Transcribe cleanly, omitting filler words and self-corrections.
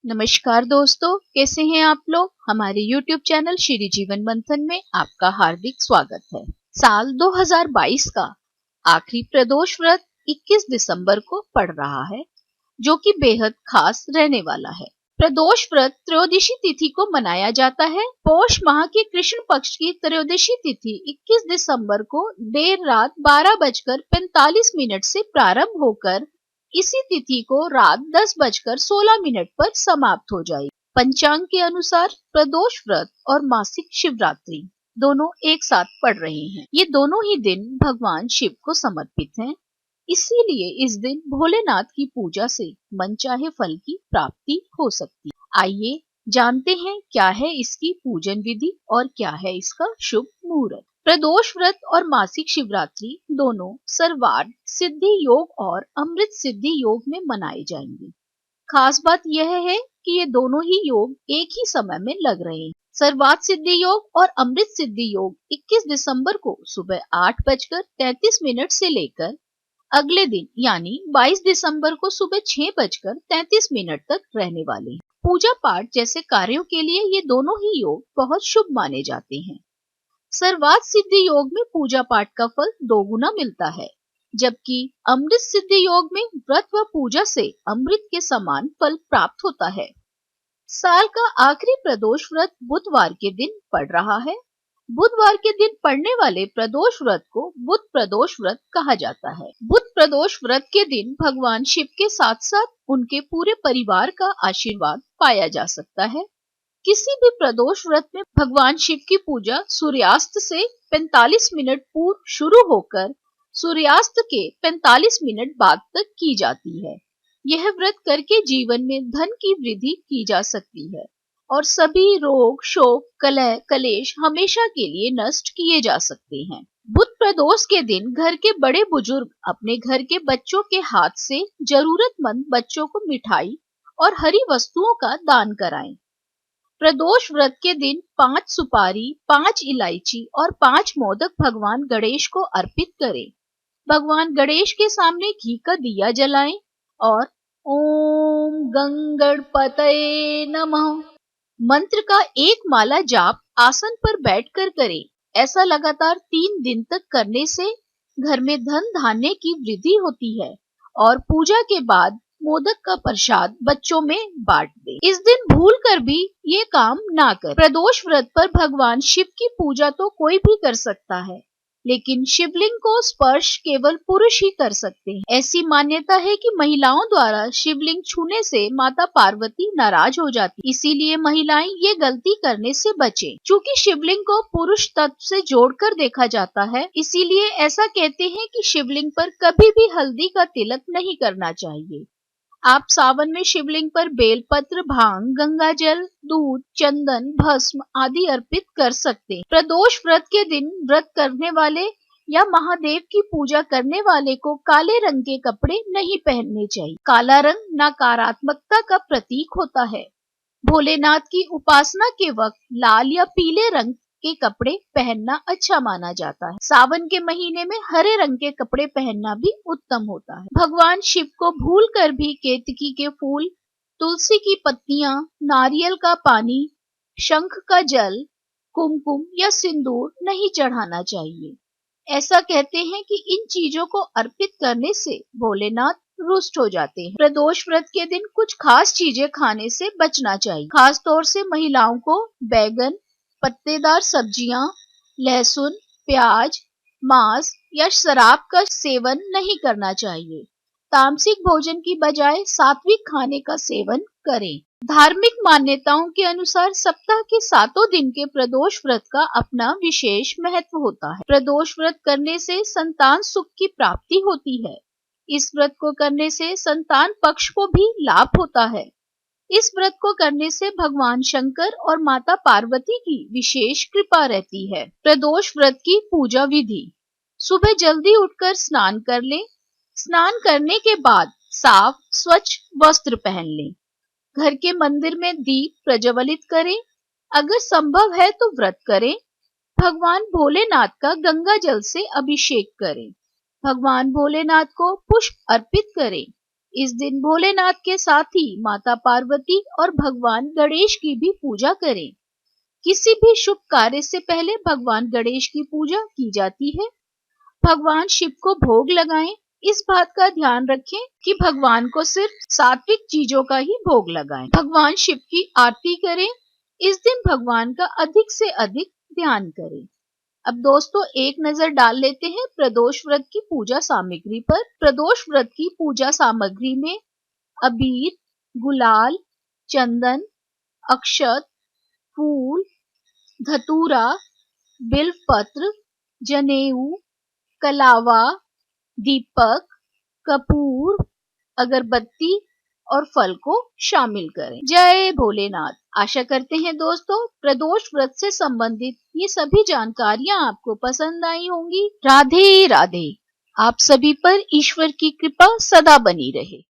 नमस्कार दोस्तों, कैसे हैं आप लोग। हमारे YouTube चैनल श्री जीवन मंथन में आपका हार्दिक स्वागत है। साल 2022 का आखिरी प्रदोष व्रत 21 दिसंबर को पड़ रहा है, जो कि बेहद खास रहने वाला है। प्रदोष व्रत त्रयोदशी तिथि को मनाया जाता है। पौष माह के कृष्ण पक्ष की त्रयोदशी तिथि 21 दिसंबर को देर रात 12:45 से प्रारंभ होकर इसी तिथि को रात 10:16 पर समाप्त हो जाएगी। पंचांग के अनुसार प्रदोष व्रत और मासिक शिवरात्रि दोनों एक साथ पड़ रहे हैं। ये दोनों ही दिन भगवान शिव को समर्पित हैं, इसीलिए इस दिन भोलेनाथ की पूजा से मनचाहे फल की प्राप्ति हो सकती है। आइए जानते हैं क्या है इसकी पूजन विधि और क्या है इसका शुभ मुहूर्त। प्रदोष व्रत और मासिक शिवरात्रि दोनों सर्वार्थ सिद्धि योग और अमृत सिद्धि योग में मनाए जाएंगे। खास बात यह है कि ये दोनों ही योग एक ही समय में लग रहे हैं। सर्वार्थ सिद्धि योग और अमृत सिद्धि योग 21 दिसंबर को सुबह 8:33 से लेकर अगले दिन यानी 22 दिसंबर को सुबह 6:33 तक रहने वाले हैं। पूजा पाठ जैसे कार्यों के लिए ये दोनों ही योग बहुत शुभ माने जाते हैं। सर्वार्थ सिद्धि योग में पूजा पाठ का फल 2 गुना मिलता है, जबकि अमृत सिद्धि योग में व्रत व पूजा से अमृत के समान फल प्राप्त होता है। साल का आखिरी प्रदोष व्रत बुधवार के दिन पड़ रहा है। बुधवार के दिन पड़ने वाले प्रदोष व्रत को बुध प्रदोष व्रत कहा जाता है। बुध प्रदोष व्रत के दिन भगवान शिव के साथ साथ उनके पूरे परिवार का आशीर्वाद पाया जा सकता है। किसी भी प्रदोष व्रत में भगवान शिव की पूजा सूर्यास्त से 45 मिनट पूर्व शुरू होकर सूर्यास्त के 45 मिनट बाद तक की जाती है। यह व्रत करके जीवन में धन की वृद्धि की जा सकती है और सभी रोग, शोक, कलह, कलेश हमेशा के लिए नष्ट किए जा सकते हैं। बुध प्रदोष के दिन घर के बड़े बुजुर्ग अपने घर के बच्चों के हाथ से जरूरतमंद बच्चों को मिठाई और हरी वस्तुओं का दान कराएं। प्रदोष व्रत के दिन 5 सुपारी, 5 इलायची और 5 मोदक भगवान गणेश को अर्पित करें। भगवान गणेश के सामने घी का दिया जलाएं और ओम गंगणपतये नमः मंत्र का एक माला जाप आसन पर बैठकर करें। ऐसा लगातार 3 दिन तक करने से घर में धन धान्य की वृद्धि होती है और पूजा के बाद मोदक का प्रसाद बच्चों में बांट दे। इस दिन भूल कर भी ये काम ना कर। प्रदोष व्रत पर भगवान शिव की पूजा तो कोई भी कर सकता है, लेकिन शिवलिंग को स्पर्श केवल पुरुष ही कर सकते हैं। ऐसी मान्यता है कि महिलाओं द्वारा शिवलिंग छूने से माता पार्वती नाराज हो जाती, इसीलिए महिलाएं ये गलती करने से बचें। चूंकि शिवलिंग को पुरुष तत्व से जोड़कर देखा जाता है, इसीलिए ऐसा कहते हैं कि शिवलिंग पर कभी भी हल्दी का तिलक नहीं करना चाहिए। आप सावन में शिवलिंग पर बेलपत्र, भांग, गंगा जल, दूध, चंदन, भस्म आदि अर्पित कर सकते हैं। प्रदोष व्रत के दिन व्रत करने वाले या महादेव की पूजा करने वाले को काले रंग के कपड़े नहीं पहनने चाहिए। काला रंग नकारात्मकता का प्रतीक होता है। भोलेनाथ की उपासना के वक्त लाल या पीले रंग के कपड़े पहनना अच्छा माना जाता है। सावन के महीने में हरे रंग के कपड़े पहनना भी उत्तम होता है। भगवान शिव को भूल कर भी केतकी के फूल, तुलसी की पत्तियां, नारियल का पानी, शंख का जल, कुमकुम या सिंदूर नहीं चढ़ाना चाहिए। ऐसा कहते हैं कि इन चीजों को अर्पित करने से भोलेनाथ रुष्ट हो जाते हैं। प्रदोष व्रत के दिन कुछ खास चीजें खाने से बचना चाहिए। खास तौर से महिलाओं को बैगन, पत्तेदार सब्जियां, लहसुन, प्याज, मांस या शराब का सेवन नहीं करना चाहिए। तामसिक भोजन की बजाय सात्विक खाने का सेवन करें। धार्मिक मान्यताओं के अनुसार सप्ताह के 7 दिन के प्रदोष व्रत का अपना विशेष महत्व होता है। प्रदोष व्रत करने से संतान सुख की प्राप्ति होती है। इस व्रत को करने से संतान पक्ष को भी लाभ होता है। इस व्रत को करने से भगवान शंकर और माता पार्वती की विशेष कृपा रहती है। प्रदोष व्रत की पूजा विधि: सुबह जल्दी उठकर स्नान कर लें। स्नान करने के बाद साफ स्वच्छ वस्त्र पहन लें। घर के मंदिर में दीप प्रज्वलित करें। अगर संभव है तो व्रत करें। भगवान भोलेनाथ का गंगा जल से अभिषेक करें। भगवान भोलेनाथ को पुष्प अर्पित करें। इस दिन भोलेनाथ के साथ ही माता पार्वती और भगवान गणेश की भी पूजा करें। किसी भी शुभ कार्य से पहले भगवान गणेश की पूजा की जाती है। भगवान शिव को भोग लगाएं। इस बात का ध्यान रखें कि भगवान को सिर्फ सात्विक चीजों का ही भोग लगाएं। भगवान शिव की आरती करें। इस दिन भगवान का अधिक से अधिक ध्यान करें। अब दोस्तों एक नजर डाल लेते हैं प्रदोष व्रत की पूजा सामग्री पर। प्रदोष व्रत की पूजा सामग्री में अबीर, गुलाल, चंदन, अक्षत, फूल, धतूरा, बिल्वपत्र, जनेऊ, कलावा, दीपक, कपूर, अगरबत्ती और फल को शामिल करें। जय भोलेनाथ। आशा करते हैं दोस्तों प्रदोष व्रत से संबंधित ये सभी जानकारियां आपको पसंद आई होंगी। राधे राधे। आप सभी पर ईश्वर की कृपा सदा बनी रहे।